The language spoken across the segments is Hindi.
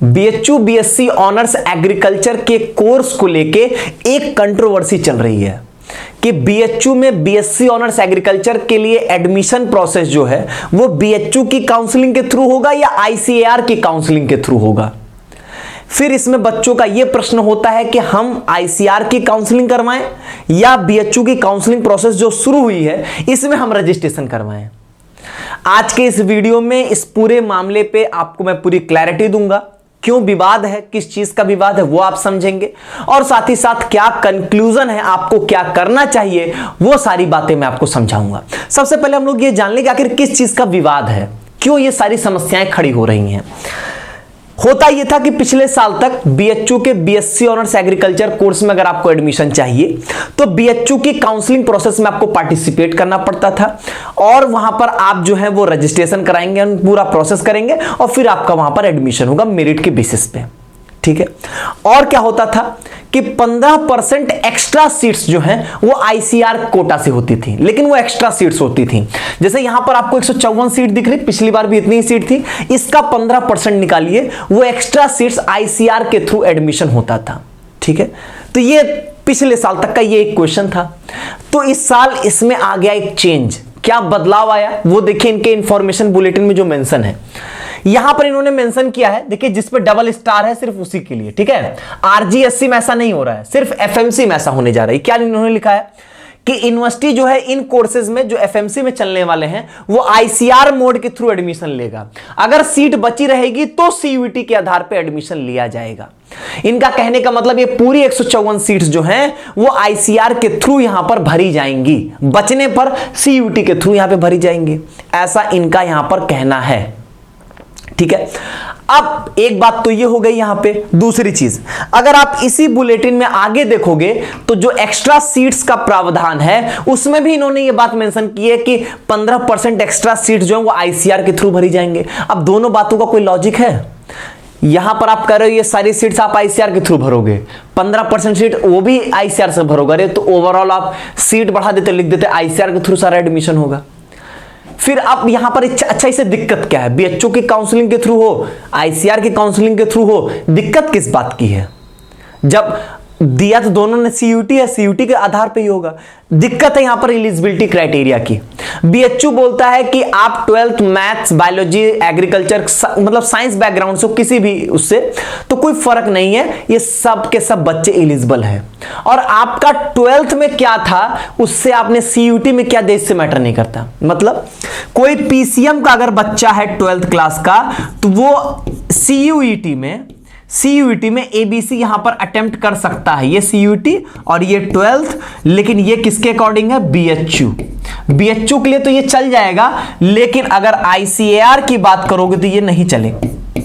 बीएचयू बीएससी ऑनर्स एग्रीकल्चर के कोर्स को लेके एक कंट्रोवर्सी चल रही है कि बीएचयू में बीएससी ऑनर्स एग्रीकल्चर के लिए एडमिशन प्रोसेस जो है वो बीएचयू की काउंसलिंग के थ्रू होगा या आईसीएआर की काउंसलिंग के थ्रू होगा। फिर इसमें बच्चों का यह प्रश्न होता है कि हम आईसीआर की काउंसलिंग करवाएं या बीएचयू की काउंसलिंग प्रोसेस जो शुरू हुई है इसमें हम रजिस्ट्रेशन करवाएं। आज के इस वीडियो में इस पूरे मामले पे आपको मैं पूरी क्लैरिटी दूंगा। क्यों विवाद है, किस चीज का विवाद है वो आप समझेंगे, और साथ ही साथ क्या कंक्लूजन है, आपको क्या करना चाहिए, वो सारी बातें मैं आपको समझाऊंगा। सबसे पहले हम लोग ये जान लेंगे आखिर किस चीज का विवाद है, क्यों ये सारी समस्याएं खड़ी हो रही हैं। होता यह था कि पिछले साल तक बीएचयू के बीएससी ऑनर्स एग्रीकल्चर कोर्स में अगर आपको एडमिशन चाहिए तो बीएचयू की काउंसलिंग प्रोसेस में आपको पार्टिसिपेट करना पड़ता था, और वहां पर आप जो है वो रजिस्ट्रेशन कराएंगे, पूरा प्रोसेस करेंगे और फिर आपका वहां पर एडमिशन होगा मेरिट के बेसिस पे। ठीक है। और क्या होता था कि 15% एक्स्ट्रा सीट्स जो हैं वो आईसीआर कोटा से होती थी, लेकिन वो एक्स्ट्रा सीट्स होती थी। जैसे यहां पर आपको 154 सीट दिख रही, पिछली बार भी इतनी ही सीट थी, इसका 15% निकालिए, वो एक्स्ट्रा सीट्स आईसीआर के थ्रू एडमिशन होता था। ठीक है। तो ये पिछले साल तक का ये एक क्वेश्चन था। तो इस साल इसमें आ गया एक चेंज। क्या बदलाव आया वो देखिए इनके इंफॉर्मेशन बुलेटिन में जो मेंशन है, यहां पर इन्होंने मेंशन किया है, देखिए जिस पे डबल स्टार है सिर्फ उसी के लिए। ठीक है। आरजीएससी में ऐसा नहीं हो रहा है, सिर्फ एफएमसी में ऐसा होने जा रहा है। क्या इन्होंने लिखा है कि यूनिवर्सिटी जो है इन कोर्सेज में जो एफएमसी में चलने वाले हैं वो आईसीआर मोड के थ्रू एडमिशन लेगा। अगर सीट बची रहेगी तो सीयूईटी के आधार पर एडमिशन लिया जाएगा। इनका कहने का मतलब ये पूरी 154 सीट्स जो हैं वो आईसीआर के थ्रू यहां पर भरी जाएंगी, बचने पर सीयूईटी के थ्रू यहां पे भरी जाएंगी, ऐसा इनका यहां पर कहना है। ठीक है। अब एक बात तो ये हो गई यहां पे। दूसरी चीज, अगर आप इसी बुलेटिन में आगे देखोगे तो जो एक्स्ट्रा सीट्स का प्रावधान है उसमें भी इन्होंने ये बात मेंशन की है कि 15% एक्स्ट्रा सीट्स जो है वो आईसीआर के थ्रू भरी जाएंगे। अब दोनों बातों का कोई लॉजिक है? यहां पर आप कह रहे हो ये सारी सीट्स आप आईसीआर के थ्रू भरोगे, 15% सीट वो भी आईसीआर से भरोगे, अरे तो ओवरऑल आप सीट बढ़ा देते, लिख देते आईसीआर के थ्रू सारा एडमिशन होगा। फिर आप यहां पर अच्छा इसे दिक्कत क्या है? बीएचयू की काउंसलिंग के थ्रू हो, आईसीआर की काउंसलिंग के थ्रू हो, दिक्कत किस बात की है? जब दिया तो दोनों ने सीयूटी है, सीयूटी के आधार पे ही होगा। दिक्कत है यहां पर एलिजिबिलिटी क्राइटेरिया की। बीएचयू बोलता है कि आप 12th मैथ्स, बायोलॉजी, एग्रीकल्चर मतलब साइंस बैकग्राउंड से किसी भी उससे तो कोई फर्क नहीं है, ये सब के सब बच्चे एलिजिबल हैं। और आपका 12th में क्या था उससे आपने सीयूटी में क्या देश से मैटर नहीं करता। मतलब कोई पीसीएम का अगर बच्चा है 12th क्लास का तो वो सीयूईटी में एबीसी यहां पर अटेम्प्ट कर सकता है। ये सीयूईटी और ये 12th, लेकिन ये किसके अकॉर्डिंग है? बीएचयू के लिए तो ये चल जाएगा, लेकिन अगर आईसीएआर की बात करोगे तो ये नहीं चलेगा।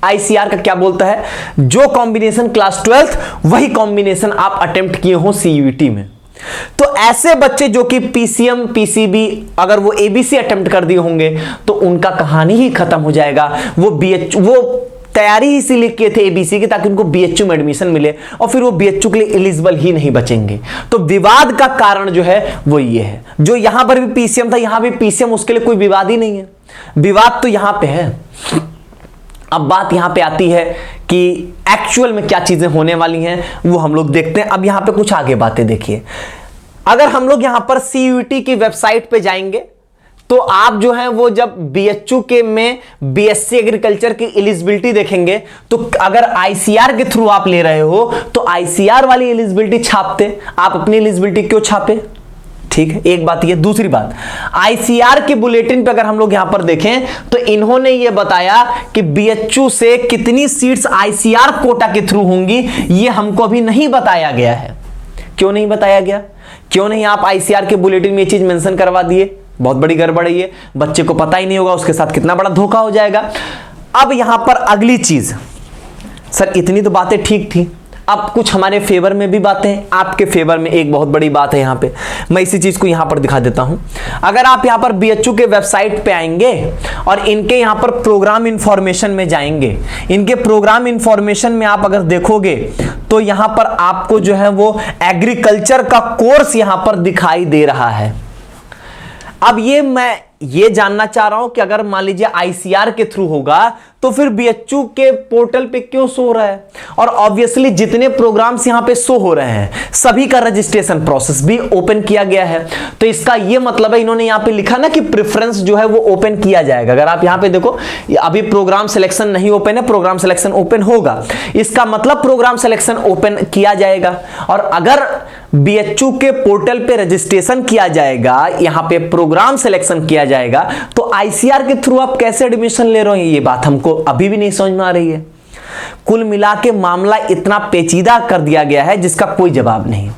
आईसीआर का क्या बोलता है? जो कॉम्बिनेशन क्लास 12th वही कॉम्बिनेशन आप अटेम्प्ट किए हो सीयूईटी में। तो ऐसे बच्चे जो कि पीसीएम, पीसीबी अगर वो एबीसी अटेम्प्ट कर दिए होंगे तो उनका कहानी ही खत्म हो जाएगा। वो तैयारी ही इसीलिए किए थे एबीसी की ताकि उनको बीएचयू में एडमिशन मिले, और फिर वो बीएचयू के लिए एलिजिबल ही नहीं बचेंगे। तो विवाद का कारण जो है वो ये है। जो यहां पर भी पीसीएम था, यहां भी पीसीएम, उसके लिए कोई विवाद ही नहीं है। विवाद तो यहां पे है। अब बात यहां पे आती है कि एक्चुअल में क्या चीजें होने वाली हैं वो हम लोग देखते हैं। अब यहां पे कुछ आगे बातें देखिए। अगर हम लोग यहां पर सीयूईटी की वेबसाइट पे जाएंगे तो आप जो है वो जब बीएचयू के में बीएससी एग्रीकल्चर की एलिजिबिलिटी देखेंगे तो अगर आईसीआर के थ्रू आप ले रहे हो तो आईसीआर वाली एलिजिबिलिटी छापते, आप अपनी एलिजिबिलिटी क्यों छापे? ठीक है, एक बात ये। दूसरी बात, आईसीआर के बुलेटिन पे अगर हम लोग यहां पर देखें तो इन्होंने ये बताया कि बीएचयू से कितनी सीट्स आईसीआर कोटा के थ्रू होंगी, ये हमको अभी नहीं बताया गया है। क्यों नहीं बताया गया? क्यों नहीं आप आईसीआर के बुलेटिन में ये चीज मेंशन करवा दिए? बहुत बड़ी गड़बड़ है ये, बच्चे को पता ही नहीं होगा, उसके साथ कितना बड़ा धोखा हो जाएगा। अब यहां पर अगली चीज, सर इतनी तो बातें ठीक थी, अब कुछ हमारे फेवर में भी बातें हैं, आपके फेवर में एक बहुत बड़ी बात है यहां पे। मैं इसी चीज को यहां पर दिखा देता हूं। अगर आप यहां पर बीएचयू के वेबसाइट पे आएंगे और इनके यहां पर प्रोग्राम इंफॉर्मेशन में जाएंगे, इनके प्रोग्राम इंफॉर्मेशन में आप अगर देखोगे तो यहां पर आपको जो है वो एग्रीकल्चर का कोर्स यहां पर दिखाई दे रहा है। अब ये मैं ये जानना चाह रहा हूं कि अगर मान लीजिए आईसीआर के थ्रू होगा तो फिर बीएचयू के पोर्टल पे क्यों शो हो रहा है? और ऑब्वियसली जितने प्रोग्राम्स यहां पे शो हो रहे हैं सभी का रजिस्ट्रेशन प्रोसेस भी ओपन किया गया है। तो इसका यह मतलब है, इन्होंने यहां पे लिखा ना कि प्रेफरेंस जो है वो ओपन किया जाएगा। अगर आप यहां पे देखो, अभी प्रोग्राम सिलेक्शन नहीं ओपन है, प्रोग्राम सिलेक्शन ओपन होगा, इसका मतलब प्रोग्राम सिलेक्शन ओपन किया जाएगा। और अगर बीएचयू के पोर्टल पे रजिस्ट्रेशन किया जाएगा, यहां पे प्रोग्राम सिलेक्शन किया जाएगा, तो आईसीआर के थ्रू आप कैसे एडमिशन ले रहे हो? ये बात हमको अभी भी नहीं समझ में आ रही है। कुल मिला के मामला इतना पेचीदा कर दिया गया है जिसका कोई जवाब नहीं।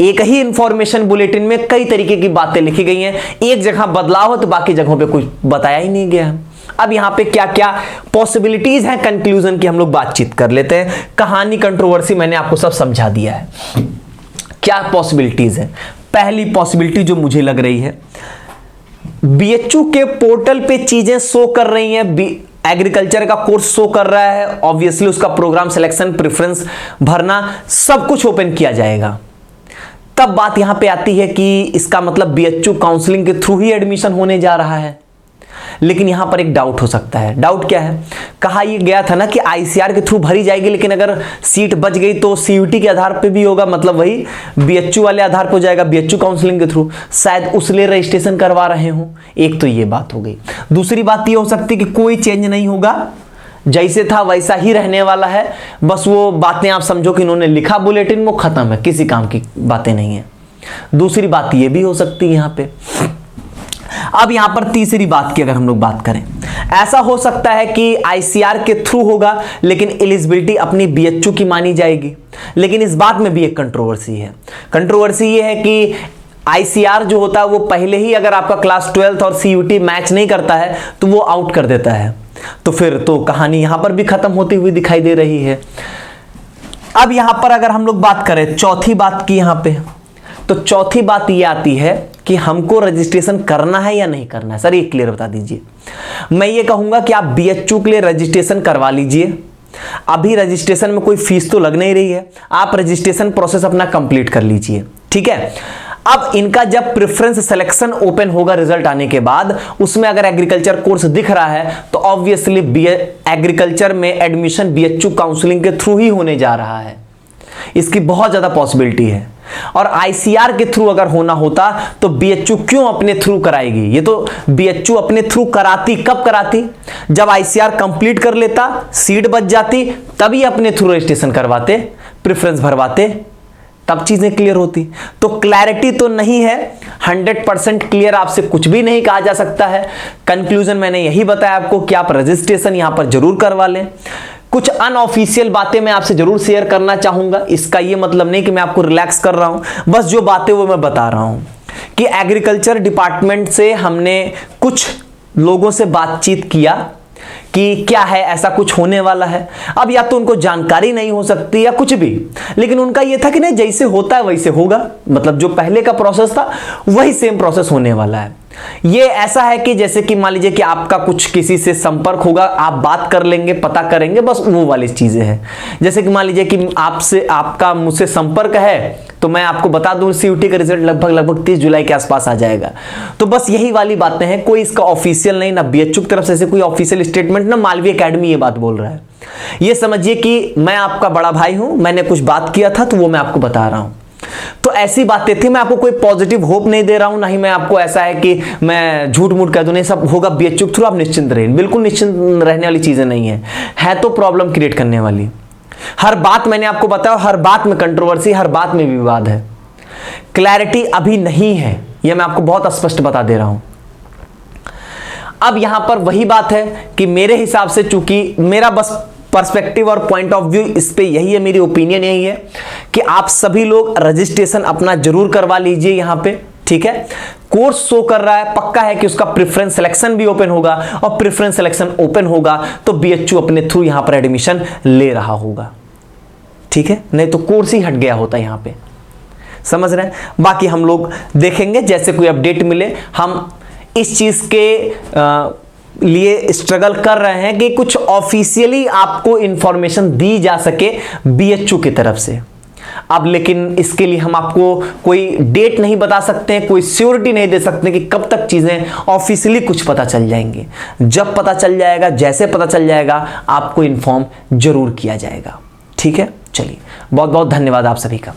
एक ही इंफॉर्मेशन बुलेटिन में कई तरीके की बातें लिखी गई हैं, एक जगह बदलाव हो तो बाकी जगहों पे कुछ बताया ही नहीं गया। अब यहां पे क्या क्या पॉसिबिलिटीज हैं कंक्लूजन की, हम लोग बातचीत कर लेते हैं। कहानी कंट्रोवर्सी मैंने आपको सब समझा दिया है। क्या पॉसिबिलिटीज है? पहली पॉसिबिलिटी जो मुझे लग रही है, बीएचयू के पोर्टल पे चीजें शो कर रही हैं, एग्रीकल्चर का कोर्स शो कर रहा है, ऑब्वियसली उसका प्रोग्राम सिलेक्शन, प्रेफरेंस भरना सब कुछ ओपन किया जाएगा। तब बात यहां पे आती है कि इसका मतलब बीएचयू काउंसलिंग के थ्रू ही एडमिशन होने जा रहा है। लेकिन यहां पर एक डाउट हो सकता है। डाउट क्या है? कहा यह गया था ना कि आईसीआर के थ्रू भरी जाएगी, लेकिन अगर सीट बच गई तो सीयूटी के आधार पे भी होगा, मतलब वही बीएचयू वाले आधार पर हो जाएगा, बीएचयू काउंसलिंग के थ्रू। शायद उसलिए रजिस्ट्रेशन करवा रहे हो। एक तो ये बात हो गई। दूसरी बात ये हो सकती है कि कोई चेंज नहीं होगा, जैसे था वैसा ही रहने वाला है, बस वो बातें आप समझो कि इन्होंने लिखा बुलेटिन, वो खत्म है, किसी काम की बातें नहीं है। दूसरी बात ये भी हो सकती है यहां पे। अब यहां पर तीसरी बात की अगर हम लोग बात करें, ऐसा हो सकता है कि आईसीआर के थ्रू होगा लेकिन एलिजिबिलिटी अपनी बीएचयू की मानी जाएगी। लेकिन इस बात में भी एक कंट्रोवर्सी है। कंट्रोवर्सी ये है कि आईसीआर जो होता है वो पहले ही अगर आपका क्लास 12 और सीयूटी मैच नहीं करता है तो वो आउट कर देता है। तो फिर तो कहानी यहां पर भी खत्म होती हुई दिखाई दे रही है। अब यहां पर अगर हम लोग बात करें चौथी बात की यहां पे, तो चौथी बात ये आती है कि हमको रजिस्ट्रेशन करना है या नहीं करना है। सर ये क्लियर बता दीजिए। मैं ये कहूंगा कि आप बीएचयू के लिए रजिस्ट्रेशन करवा लीजिए। अभी रजिस्ट्रेशन में कोई फीस तो लग नहीं रही है, आप रजिस्ट्रेशन प्रोसेस अपना कंप्लीट कर लीजिए, ठीक है। अब इनका जब प्रेफरेंस सिलेक्शन ओपन होगा रिजल्ट आने के बाद, उसमें अगर एग्रीकल्चर कोर्स दिख रहा है तो ऑब्वियसली एग्रीकल्चर में एडमिशन बीएचयू काउंसलिंग के थ्रू ही होने जा रहा है। इसकी बहुत ज्यादा पॉसिबिलिटी है। और आईसीआर के थ्रू अगर होना होता तो बीएचयू क्यों अपने थ्रू कराएगी? ये तो बीएचयू अपने थ्रू कराती, कब कराती? जब आईसीआर कंप्लीट कर लेता, सीट बच जाती, तभी अपने थ्रू रजिस्ट्रेशन करवाते, प्रेफरेंस भरवाते, तब चीजें क्लियर होती। तो क्लैरिटी तो नहीं है, 100% क्लियर आपसे कुछ भी नहीं कहा जा सकता है। कंक्लूजन मैंने यही बताया आपको कि आप रजिस्ट्रेशन यहां पर जरूर करवा लें। कुछ अनऑफिशियल बातें मैं आपसे जरूर शेयर करना चाहूंगा। इसका यह मतलब नहीं कि मैं आपको रिलैक्स कर रहा हूं, बस जो बातें वो मैं बता रहा हूं कि एग्रीकल्चर डिपार्टमेंट से हमने कुछ लोगों से बातचीत किया कि क्या है, ऐसा कुछ होने वाला है। अब या तो उनको जानकारी नहीं हो सकती या कुछ भी, लेकिन उनका यह था कि नहीं जैसे होता है वैसे होगा, मतलब जो पहले का प्रोसेस था वही सेम प्रोसेस होने वाला है। ये ऐसा है कि जैसे कि मान लीजिए कि आपका कुछ किसी से संपर्क होगा, आप बात कर लेंगे, पता करेंगे, बस वो वाली चीजें हैं। जैसे कि मान लीजिए कि आपका मुझसे संपर्क है तो मैं आपको बता दूं सीयूटी का रिजल्ट लगभग 30 जुलाई के आसपास आ जाएगा। तो बस यही वाली बातें हैं, कोई इसका ऑफिशियल नहीं, ना बीएचयू की तरफ से कोई ऑफिशियल स्टेटमेंट, ना मालवीय एकेडमी ये बात बोल रहा है। ये समझिए कि मैं आपका बड़ा भाई हूं, मैंने कुछ बात किया था तो वो मैं आपको बता रहा हूं। तो ऐसी बातें थी, मैं आपको कोई पॉजिटिव होप नहीं दे रहा हूं, ना ही मैं आपको ऐसा है कि मैं झूठ मूठ कह दूं, नहीं सब होगा बीएचयू के थ्रू, आप निश्चिंत रहें। बिल्कुल निश्चिंत रहने वाली चीजें नहीं है तो प्रॉब्लम क्रिएट करने वाली। हर बात मैंने आपको बताया, हर बात में कंट्रोवर्सी, हर बात में विवाद है। क्लैरिटी अभी नहीं है, यह मैं आपको बहुत स्पष्ट बता दे रहा हूं। अब यहां पर वही बात है कि मेरे हिसाब से, चूंकि मेरा बस पर्सपेक्टिव और पॉइंट ऑफ व्यू इस पे यही है, मेरी ओपिनियन यही है कि आप सभी लोग रजिस्ट्रेशन अपना जरूर करवा लीजिए यहां पे, ठीक है। कोर्स शो कर रहा है, पक्का है कि उसका प्रेफरेंस सिलेक्शन भी ओपन होगा, और प्रेफरेंस सिलेक्शन ओपन होगा तो बीएचयू अपने थ्रू यहां पर एडमिशन ले रहा होगा, ठीक है। नहीं तो कोर्स ही हट गया होता यहां पे, समझ रहे हैं। बाकी हम लोग देखेंगे, जैसे कोई अपडेट मिले। हम इस चीज के लिए स्ट्रगल कर रहे हैं कि कुछ ऑफिशियली आपको इंफॉर्मेशन दी जा सके बीएचयू की तरफ से। अब लेकिन इसके लिए हम आपको कोई डेट नहीं बता सकते हैं, कोई श्योरिटी नहीं दे सकते कि कब तक चीजें ऑफिशियली कुछ पता चल जाएंगी। जब पता चल जाएगा, जैसे पता चल जाएगा, आपको इन्फॉर्म जरूर किया जाएगा। ठीक है, चलिए, बहुत बहुत धन्यवाद आप सभी का।